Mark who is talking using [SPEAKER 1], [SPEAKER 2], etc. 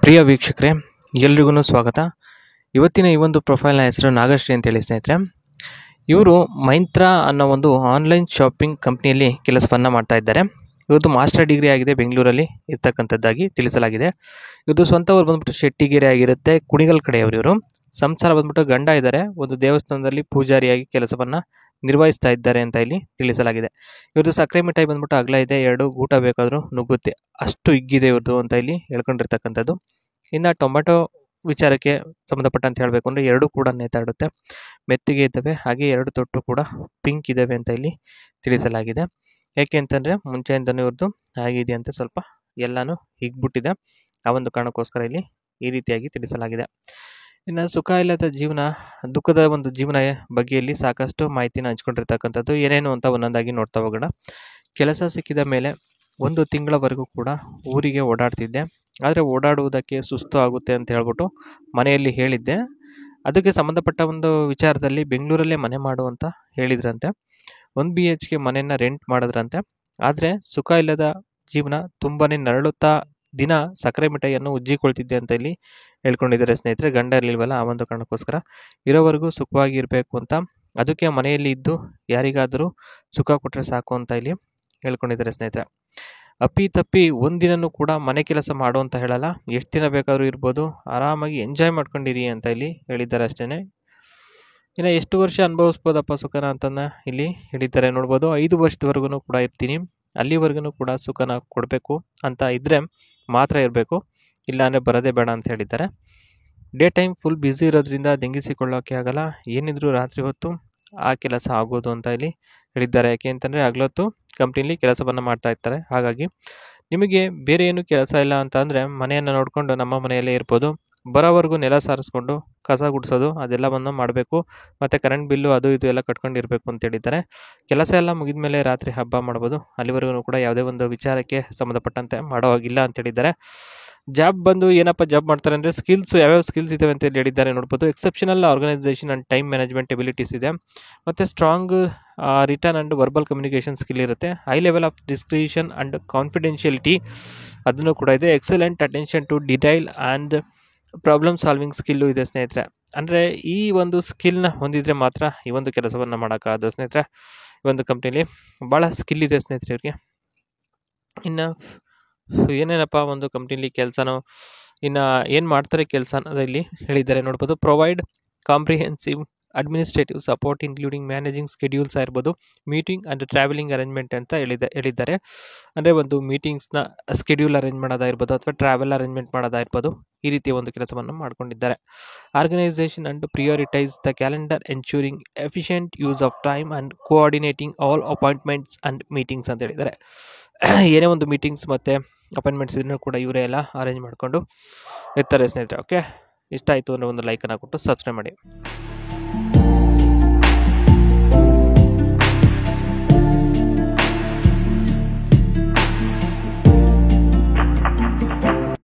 [SPEAKER 1] ಪ್ರಿಯ ವೀಕ್ಷಕರೇ, ಎಲ್ರಿಗೂ ಸ್ವಾಗತ. ಇವತ್ತಿನ ಈ ಒಂದು ಪ್ರೊಫೈಲ್ನ ಹೆಸರು ನಾಗಶ್ರೀ ಅಂತೇಳಿ ಸ್ನೇಹಿತರೆ. ಇವರು ಮೈಂತ್ರಾ ಅನ್ನೋ ಒಂದು ಆನ್ಲೈನ್ ಶಾಪಿಂಗ್ ಕಂಪ್ನಿಯಲ್ಲಿ ಕೆಲಸವನ್ನು ಮಾಡ್ತಾ ಇದ್ದಾರೆ. ಇವತ್ತು ಮಾಸ್ಟರ್ ಡಿಗ್ರಿ ಆಗಿದೆ, ಬೆಂಗಳೂರಲ್ಲಿ ಇರ್ತಕ್ಕಂಥದ್ದಾಗಿ ತಿಳಿಸಲಾಗಿದೆ. ಇವತ್ತು ಸ್ವಂತ ಊರು ಬಂದ್ಬಿಟ್ಟು ಶೆಟ್ಟಿಗೆರೆ ಆಗಿರುತ್ತೆ, ಕುಣಿಗಲ್ ಕಡೆಯವರು. ಇವರು ಸಂಸಾರ ಬಂದ್ಬಿಟ್ಟು ಗಂಡ ಇದ್ದಾರೆ, ಒಂದು ದೇವಸ್ಥಾನದಲ್ಲಿ ಪೂಜಾರಿಯಾಗಿ ಕೆಲಸವನ್ನು ನಿರ್ವಹಿಸ್ತಾ ಇದ್ದಾರೆ ಅಂತ ಇಲ್ಲಿ ತಿಳಿಸಲಾಗಿದೆ. ಇವ್ರದ್ದು ಸಕ್ಕರೆ ಮಿಠಾಯಿ ಬಂದ್ಬಿಟ್ಟು ಅಗಲ ಇದೆ, 2 ಊಟ ಬೇಕಾದರೂ ನುಗ್ಗುತ್ತೆ, ಅಷ್ಟು ಹಿಗ್ಗಿದೆ ಇವ್ರದ್ದು ಅಂತ ಇಲ್ಲಿ ಹೇಳ್ಕೊಂಡಿರ್ತಕ್ಕಂಥದ್ದು. ಇನ್ನು ಟೊಮೆಟೊ ವಿಚಾರಕ್ಕೆ ಸಂಬಂಧಪಟ್ಟಂತ ಹೇಳಬೇಕು ಅಂದರೆ 2 ಕೂಡ ನೇತಾಡುತ್ತೆ, ಮೆತ್ತಿಗೆ ಇದ್ದಾವೆ, ಹಾಗೆ 2 ತೊಟ್ಟು ಕೂಡ ಪಿಂಕ್ ಇದ್ದಾವೆ ಅಂತ ಇಲ್ಲಿ ತಿಳಿಸಲಾಗಿದೆ. ಯಾಕೆ ಅಂತಂದರೆ ಮುಂಚೆಯಿಂದನೂ ಇವ್ರದ್ದು ಆಗಿದೆ ಅಂತ ಸ್ವಲ್ಪ ಎಲ್ಲನೂ ಹಿಗ್ಬಿಟ್ಟಿದೆ, ಆ ಒಂದು ಕಾರಣಕ್ಕೋಸ್ಕರ ಇಲ್ಲಿ ಈ ರೀತಿಯಾಗಿ ತಿಳಿಸಲಾಗಿದೆ. ಇನ್ನು ಸುಖ ಇಲ್ಲದ ಜೀವನ, ದುಃಖದ ಒಂದು ಜೀವನ ಬಗ್ಗೆಯಲ್ಲಿ ಸಾಕಷ್ಟು ಮಾಹಿತಿನ ಹಂಚ್ಕೊಂಡಿರ್ತಕ್ಕಂಥದ್ದು. ಏನೇನು ಅಂತ ಒಂದೊಂದಾಗಿ ನೋಡ್ತಾ ಹೋಗೋಣ. ಕೆಲಸ ಸಿಕ್ಕಿದ ಮೇಲೆ 1 ತಿಂಗಳವರೆಗೂ ಕೂಡ ಊರಿಗೆ ಓಡಾಡ್ತಿದ್ದೆ, ಆದರೆ ಓಡಾಡುವುದಕ್ಕೆ ಸುಸ್ತು ಆಗುತ್ತೆ ಅಂತ ಹೇಳ್ಬಿಟ್ಟು ಮನೆಯಲ್ಲಿ ಹೇಳಿದ್ದೆ. ಅದಕ್ಕೆ ಸಂಬಂಧಪಟ್ಟ ಒಂದು ವಿಚಾರದಲ್ಲಿ ಬೆಂಗಳೂರಲ್ಲೇ ಮನೆ ಮಾಡು ಅಂತ ಹೇಳಿದ್ರಂತೆ. 1 BHK ಮನೆಯನ್ನು ರೆಂಟ್ ಮಾಡಿದ್ರಂತೆ. ಆದರೆ ಸುಖ ಇಲ್ಲದ ಜೀವನ, ತುಂಬಾ ನರಳುತ್ತಾ ದಿನ ಸಕ್ಕರೆ ಮಿಠಾಯಿಯನ್ನು ಉಜ್ಜಿಕೊಳ್ತಿದ್ದೆ ಅಂತ ಇಲ್ಲಿ ಹೇಳ್ಕೊಂಡಿದ್ದಾರೆ ಸ್ನೇಹಿತರೆ. ಗಂಡ ಇರಲಿಲ್ವಲ್ಲ, ಆ ಒಂದು ಕಾರಣಕ್ಕೋಸ್ಕರ ಇರೋವರೆಗೂ ಸುಖವಾಗಿ ಇರಬೇಕು ಅಂತ, ಅದಕ್ಕೆ ಮನೆಯಲ್ಲಿ ಇದ್ದು ಯಾರಿಗಾದರೂ ಸುಖ ಕೊಟ್ಟರೆ ಸಾಕು ಅಂತ ಇಲ್ಲಿ ಹೇಳ್ಕೊಂಡಿದ್ದಾರೆ ಸ್ನೇಹಿತರೆ. ಅಪ್ಪಿ ತಪ್ಪಿ ಒಂದಿನೂ ಕೂಡ ಮನೆ ಕೆಲಸ ಮಾಡು ಅಂತ ಹೇಳಲ್ಲ, ಎಷ್ಟು ದಿನ ಬೇಕಾದರೂ ಇರ್ಬೋದು, ಆರಾಮಾಗಿ ಎಂಜಾಯ್ ಮಾಡ್ಕೊಂಡಿರಿ ಅಂತ ಇಲ್ಲಿ ಹೇಳಿದ್ದಾರೆ ಅಷ್ಟೇ. ಇನ್ನು ಎಷ್ಟು ವರ್ಷ ಅನುಭವಿಸ್ಬೋದಪ್ಪ ಸುಖನ ಅಂತಂದು ಇಲ್ಲಿ ಹೇಳಿದ್ದಾರೆ ನೋಡ್ಬೋದು. 5 ವರ್ಷದವರೆಗೂ ಕೂಡ ಇರ್ತೀನಿ, ಅಲ್ಲಿವರೆಗೂ ಕೂಡ ಸುಖನ ಕೊಡಬೇಕು ಅಂತ ಇದ್ದರೆ ಮಾತ್ರ ಇರಬೇಕು, ಇಲ್ಲಾಂದರೆ ಬರೋದೇ ಬೇಡ ಅಂತ ಹೇಳಿದ್ದಾರೆ. ಡೇ ಟೈಮ್ ಫುಲ್ ಬ್ಯುಸಿ ಇರೋದ್ರಿಂದ ದಂಗಿಸಿಕೊಳ್ಳೋಕ್ಕೆ ಆಗಲ್ಲ, ಏನಿದ್ರು ರಾತ್ರಿ ಹೊತ್ತು ಆ ಕೆಲಸ ಆಗೋದು ಅಂತ ಇಲ್ಲಿ ಹೇಳಿದ್ದಾರೆ. ಯಾಕೆ ಅಂತಂದರೆ ಹಗಲೊತ್ತು ಕಂಪ್ನಿಲಿ ಕೆಲಸವನ್ನು ಮಾಡ್ತಾ ಇರ್ತಾರೆ. ಹಾಗಾಗಿ ನಿಮಗೆ ಬೇರೆ ಏನು ಕೆಲಸ ಇಲ್ಲ ಅಂತ ಅಂದರೆ ಮನೆಯನ್ನು ನೋಡಿಕೊಂಡು ನಮ್ಮ ಮನೆಯಲ್ಲೇ ಇರ್ಬೋದು, ಬರೋವರೆಗೂ ನೆಲ ಸಾರಿಸ್ಕೊಂಡು ಕಸ ಗುಡಿಸೋದು ಅದೆಲ್ಲವನ್ನು ಮಾಡಬೇಕು, ಮತ್ತು ಕರೆಂಟ್ ಬಿಲ್ಲು ಅದು ಇದು ಎಲ್ಲ ಕಟ್ಕೊಂಡಿರಬೇಕು ಅಂತ ಹೇಳಿದ್ದಾರೆ. ಕೆಲಸ ಎಲ್ಲ ಮುಗಿದ ಮೇಲೆ ರಾತ್ರಿ ಹಬ್ಬ ಮಾಡ್ಬೋದು, ಅಲ್ಲಿವರೆಗೂ ಕೂಡ ಯಾವುದೇ ಒಂದು ವಿಚಾರಕ್ಕೆ ಸಂಬಂಧಪಟ್ಟಂತೆ ಮಾಡೋ ಹಾಗಿಲ್ಲ ಅಂತ ಹೇಳಿದ್ದಾರೆ. ಜಾಬ್ ಬಂದು ಏನಪ್ಪ ಜಾಬ್ ಮಾಡ್ತಾರೆ ಅಂದರೆ ಸ್ಕಿಲ್ಸ್, ಯಾವ್ಯಾವ ಸ್ಕಿಲ್ಸ್ ಇದ್ದಾವೆ ಅಂತ ಹೇಳಿದ್ದಾರೆ ನೋಡ್ಬೋದು. Exceptional organisation and time management abilities ಇದೆ, ಮತ್ತು strong written and verbal communication skill ಇರುತ್ತೆ. High level of discretion and confidentiality ಅದನ್ನು ಕೂಡ ಇದೆ. Excellent attention to detail and problem solving skill ಇದೆ ಸ್ನೇಹಿತರೆ. ಅಂದರೆ ಈ ಒಂದು ಸ್ಕಿಲ್ನ ಹೊಂದಿದರೆ ಮಾತ್ರ ಈ ಒಂದು ಕೆಲಸವನ್ನು ಮಾಡೋಕ್ಕಾಗೋದು ಸ್ನೇಹಿತರೆ. ಈ ಒಂದು ಕಂಪ್ನಿಲಿ ಭಾಳ ಸ್ಕಿಲ್ ಇದೆ ಸ್ನೇಹಿತರೆ ಇವ್ರಿಗೆ. ಇನ್ನು ಏನೇನಪ್ಪ ಒಂದು ಕಂಪ್ನಿಲಿ ಕೆಲಸನೋ, ಇನ್ನು ಏನು ಮಾಡ್ತಾರೆ ಕೆಲಸ ಅನ್ನೋದಲ್ಲಿ ಹೇಳಿದ್ದಾರೆ ನೋಡ್ಬೋದು. Provide comprehensive administrative support including managing schedules ಆಗಿರ್ಬೋದು, ಮೀಟಿಂಗ್ ಆ್ಯಂಡ್ ಟ್ರಾವೆಲಿಂಗ್ ಅರೇಂಜ್ಮೆಂಟ್ ಅಂತ ಹೇಳಿದ್ದಾರೆ. ಅಂದರೆ ಒಂದು ಮೀಟಿಂಗ್ಸ್ನ ಸ್ಕೆಡ್ಯೂಲ್ ಅರೇಂಜ್ ಮಾಡೋದಾಗಿರ್ಬೋದು, ಅಥವಾ ಟ್ರಾವೆಲ್ ಅರೇಂಜ್ಮೆಂಟ್ ಮಾಡೋದಾಗಿರ್ಬೋದು, ಈ ರೀತಿಯ ಒಂದು ಕೆಲಸವನ್ನು ಮಾಡ್ಕೊಂಡಿದ್ದಾರೆ. Organisation and prioritise the calendar ensuring efficient use of time and coordinating all appointments and meetings ಅಂತ ಹೇಳಿದ್ದಾರೆ. ಏನೇ ಒಂದು ಮೀಟಿಂಗ್ಸ್ ಮತ್ತು ಅಪಾಯಿಂಟ್ಮೆಂಟ್ಸ್ ಇದನ್ನು ಕೂಡ ಇವರೇ ಎಲ್ಲ ಅರೇಂಜ್ ಮಾಡಿಕೊಂಡು ಇರ್ತಾರೆ ಸ್ನೇಹಿತರೆ. ಓಕೆ, ಇಷ್ಟ ಆಯಿತು ಅಂದರೆ ಒಂದು ಲೈಕನ್ನು ಕೊಟ್ಟು ಸಬ್ಸ್ಕ್ರೈಬ್ ಮಾಡಿ.